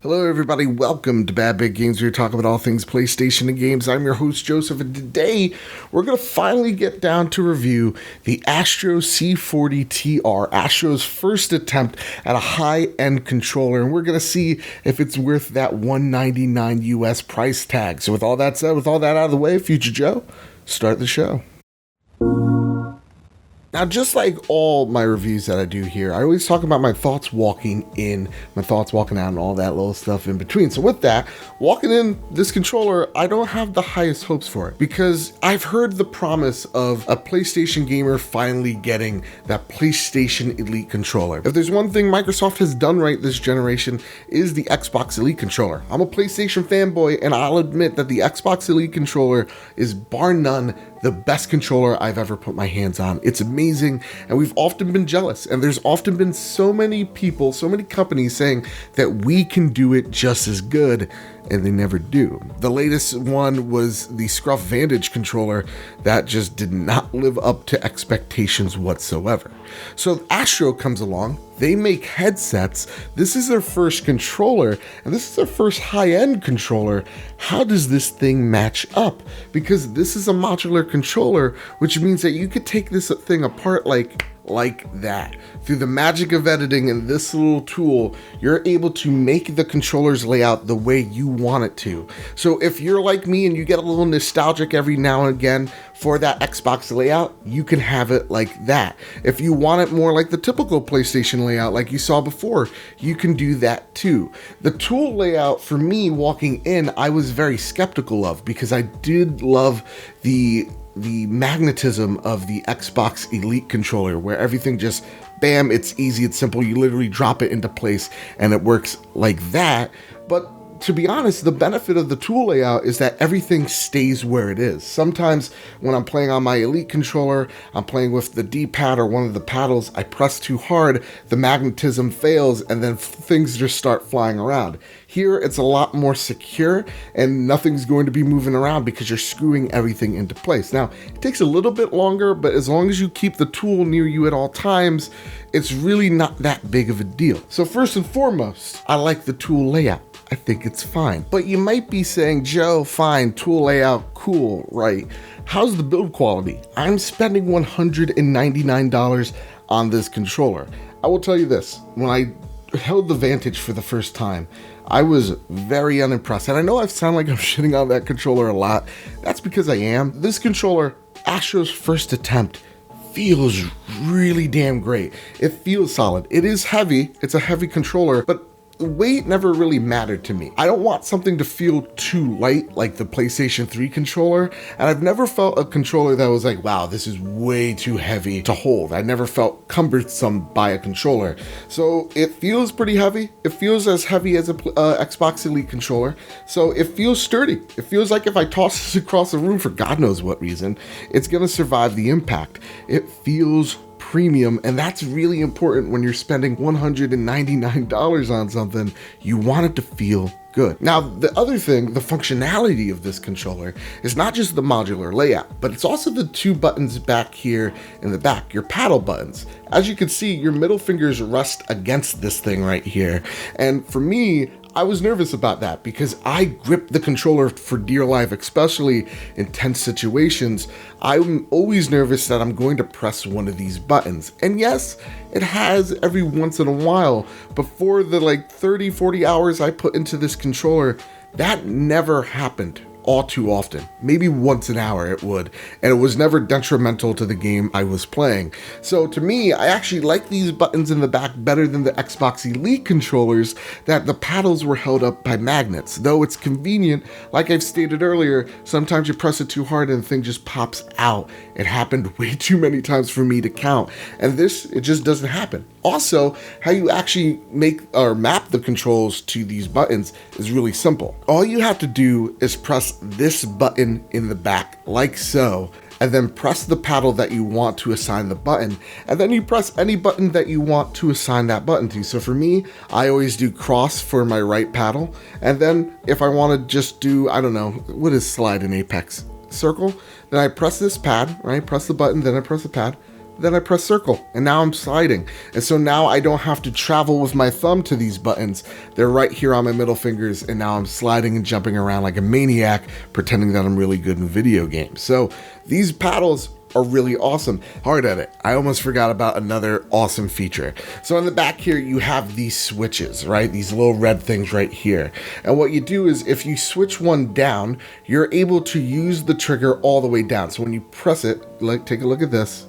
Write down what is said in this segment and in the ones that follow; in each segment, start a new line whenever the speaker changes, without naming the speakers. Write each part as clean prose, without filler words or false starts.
Hello everybody, welcome to Bad Big Games, where we talk about all things PlayStation and games. I'm your host Joseph, and today we're going to finally get down to review the Astro C40 TR, Astro's first attempt at a high-end controller, and we're going to see if it's worth that $199 US price tag. So with all that said, with all that out of the way, Future Joe, start the show. Now, just like all my reviews that I do here, I always talk about my thoughts walking in, my thoughts walking out, and all that little stuff in between. So with that, walking in this controller, I don't have the highest hopes for it because I've heard the promise of a PlayStation gamer finally getting that PlayStation Elite controller. If there's one thing Microsoft has done right this generation, is the Xbox Elite controller. I'm a PlayStation fanboy, and I'll admit that the Xbox Elite controller is bar none the best controller I've ever put my hands on. It's amazing, and we've often been jealous, and there's often been so many people, so many companies saying that we can do it just as good, and they never do. The latest one was the Scruff Vantage controller that just did not live up to expectations whatsoever. So Astro comes along, they make headsets, this is their first controller, and this is their first high-end controller. How does this thing match up? Because this is a modular controller, which means that you could take this thing apart like that. Through the magic of editing and this little tool, you're able to make the controller's layout the way you want it to. So if you're like me and you get a little nostalgic every now and again for that Xbox layout, you can have it like that. If you want it more like the typical PlayStation layout like you saw before, you can do that too. The tool layout for me walking in, I was very skeptical of because I did love the magnetism of the Xbox Elite controller, where everything just, bam, it's easy, it's simple, you literally drop it into place and it works like that. But to be honest, the benefit of the tool layout is that everything stays where it is. Sometimes when I'm playing on my Elite controller, I'm playing with the D-pad or one of the paddles, I press too hard, the magnetism fails, and then things just start flying around. Here, it's a lot more secure, and nothing's going to be moving around because you're screwing everything into place. Now, it takes a little bit longer, but as long as you keep the tool near you at all times, it's really not that big of a deal. So first and foremost, I like the tool layout. I think it's fine. But you might be saying, Joe, fine, tool layout, cool, right? How's the build quality? I'm spending $199 on this controller. I will tell you this, when I held the Vantage for the first time, I was very unimpressed. And I know I sound like I'm shitting on that controller a lot. That's because I am. This controller, Astro's first attempt, feels really damn great. It feels solid. It is heavy. It's a heavy controller, but weight never really mattered to me. I don't want something to feel too light like the PlayStation 3 controller, and I've never felt a controller that was like, wow, this is way too heavy to hold. I never felt cumbersome by a controller. So it feels pretty heavy. It feels as heavy as a Xbox Elite controller, so it feels sturdy. It feels like if I toss this across the room for God knows what reason, it's gonna survive the impact. It feels premium, and that's really important when you're spending $199 on something. You want it to feel good. Now, the other thing, the functionality of this controller is not just the modular layout, but it's also the two buttons back here in the back, your paddle buttons. As you can see, your middle fingers rest against this thing right here. And for me, I was nervous about that because I grip the controller for dear life, especially in tense situations. I'm always nervous that I'm going to press one of these buttons. And yes, it has every once in a while, but for the 30, 40 hours I put into this controller, that never happened. All too often. Maybe once an hour it would, and it was never detrimental to the game I was playing. So to me, I actually like these buttons in the back better than the Xbox Elite controllers that the paddles were held up by magnets. Though it's convenient, like I've stated earlier, sometimes you press it too hard and the thing just pops out. It happened way too many times for me to count, and this, it just doesn't happen. Also, how you actually make or map the controls to these buttons is really simple. All you have to do is press this button in the back, like so, and then press the paddle that you want to assign the button, and then you press any button that you want to assign that button to. So for me, I always do cross for my right paddle, and then if I want to just do, I don't know, what is slide in Apex? Circle? Then I press this pad, right? Press the button, then I press the pad, then I press circle, and now I'm sliding. And so now I don't have to travel with my thumb to these buttons. They're right here on my middle fingers, and now I'm sliding and jumping around like a maniac, pretending that I'm really good in video games. So these paddles are really awesome. Hard edit. I almost forgot about another awesome feature. So on the back here, you have these switches, right? These little red things right here. And what you do is if you switch one down, you're able to use the trigger all the way down. So when you press it, like, take a look at this.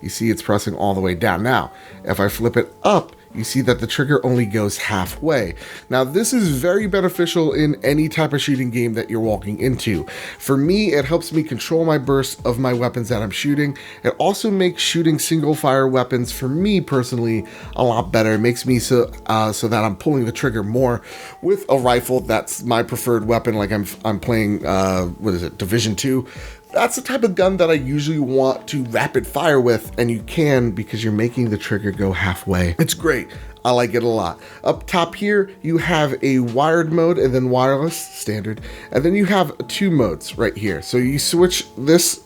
You see it's pressing all the way down. Now, if I flip it up, you see that the trigger only goes halfway. Now, this is very beneficial in any type of shooting game that you're walking into. For me, it helps me control my burst of my weapons that I'm shooting. It also makes shooting single fire weapons, for me personally, a lot better. It makes me so that I'm pulling the trigger more with a rifle. That's my preferred weapon. Like I'm playing, Division 2. That's the type of gun that I usually want to rapid fire with, and you can because you're making the trigger go halfway. It's great. I like it a lot. Up top here, you have a wired mode and then wireless, standard. And then you have 2 modes right here. So you switch this.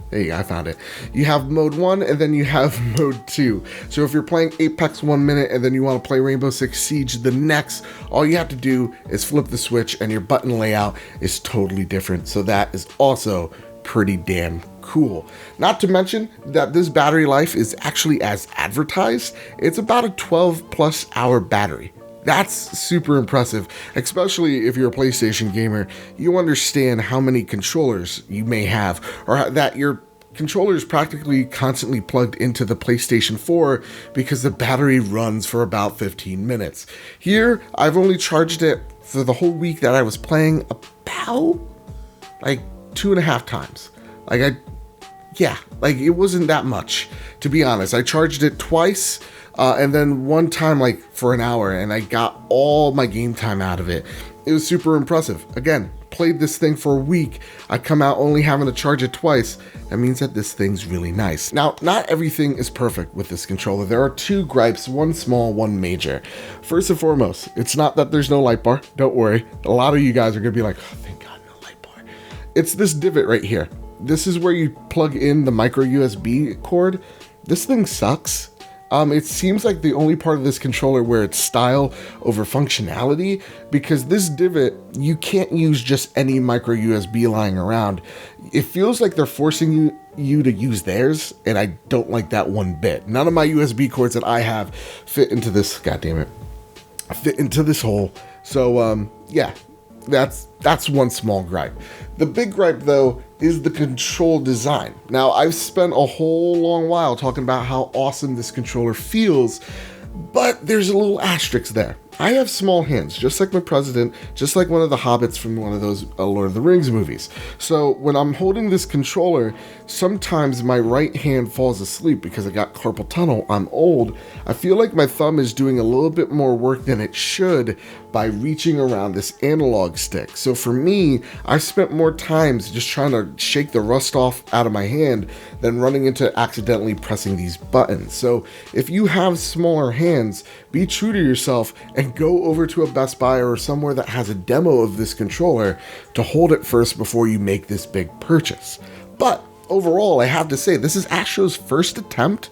There you go, I found it. You have mode 1 and then you have mode 2. So if you're playing Apex 1 minute and then you want to play Rainbow Six Siege the next, all you have to do is flip the switch and your button layout is totally different. So that is also pretty damn cool. Not to mention that this battery life is actually as advertised. It's about a 12+ hour battery. That's super impressive, especially if you're a PlayStation gamer. You understand how many controllers you may have, or that your controller is practically constantly plugged into the PlayStation 4 because the battery runs for about 15 minutes. Here, I've only charged it for the whole week that I was playing about like 2.5 times. It wasn't that much, to be honest. I charged it twice. And then one time, like for an hour, and I got all my game time out of it. It was super impressive. Again, played this thing for a week. I come out only having to charge it twice. That means that this thing's really nice. Now, not everything is perfect with this controller. There are 2 gripes, one small, one major. First and foremost, it's not that there's no light bar. Don't worry. A lot of you guys are going to be like, oh, thank God, no light bar. It's this divot right here. This is where you plug in the micro USB cord. This thing sucks. It seems like the only part of this controller where it's style over functionality, because this divot, you can't use just any micro USB lying around. It feels like they're forcing you to use theirs, and I don't like that one bit. None of my USB cords that I have fit into this, fit into this hole. So, yeah, that's one small gripe. The big gripe, though, is the control design. Now, I've spent a whole long while talking about how awesome this controller feels, but there's a little asterisk there. I have small hands, just like my president, just like one of the hobbits from one of those Lord of the Rings movies. So when I'm holding this controller, sometimes my right hand falls asleep because I got carpal tunnel. I'm old. I feel like my thumb is doing a little bit more work than it should by reaching around this analog stick. So for me, I've spent more times just trying to shake the rust off out of my hand than running into accidentally pressing these buttons. So if you have smaller hands, be true to yourself and go over to a Best Buy or somewhere that has a demo of this controller to hold it first before you make this big purchase. But overall, I have to say, this is Astro's first attempt,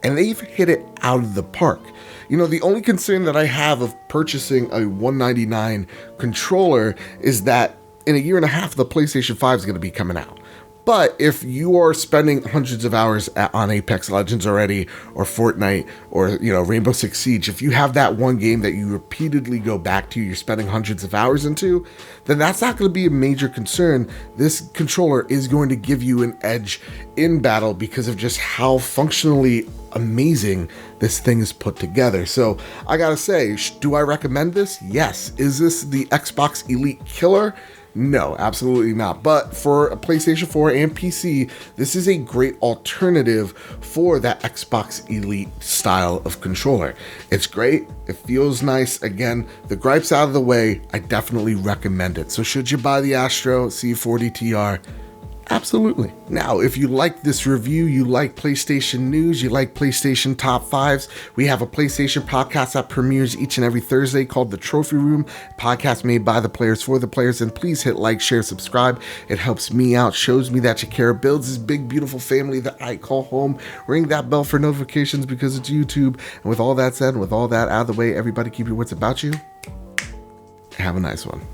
and they've hit it out of the park. You know, the only concern that I have of purchasing a $199 controller is that in a year and a half, the PlayStation 5 is going to be coming out. But if you are spending hundreds of hours on Apex Legends already, or Fortnite, or, Rainbow Six Siege, if you have that one game that you repeatedly go back to, you're spending hundreds of hours into, then that's not going to be a major concern. This controller is going to give you an edge in battle because of just how functionally amazing this thing is put together. So I gotta say, do I recommend this? Yes. Is this the Xbox Elite killer? No, absolutely not. But for a PlayStation 4 and PC, this is a great alternative for that Xbox Elite style of controller. It's great. It feels nice. Again, the gripes out of the way, I definitely recommend it. So should you buy the Astro C40 TR? Absolutely. Now, if you like this review, you like PlayStation news, you like PlayStation top fives, we have a PlayStation podcast that premieres each and every Thursday called The Trophy Room, podcast made by the players for the players. And please hit like, share, subscribe. It helps me out, shows me that you care, builds this big, beautiful family that I call home. Ring that bell for notifications because it's YouTube. And with all that said, with all that out of the way, everybody keep your wits about you. Have a nice one.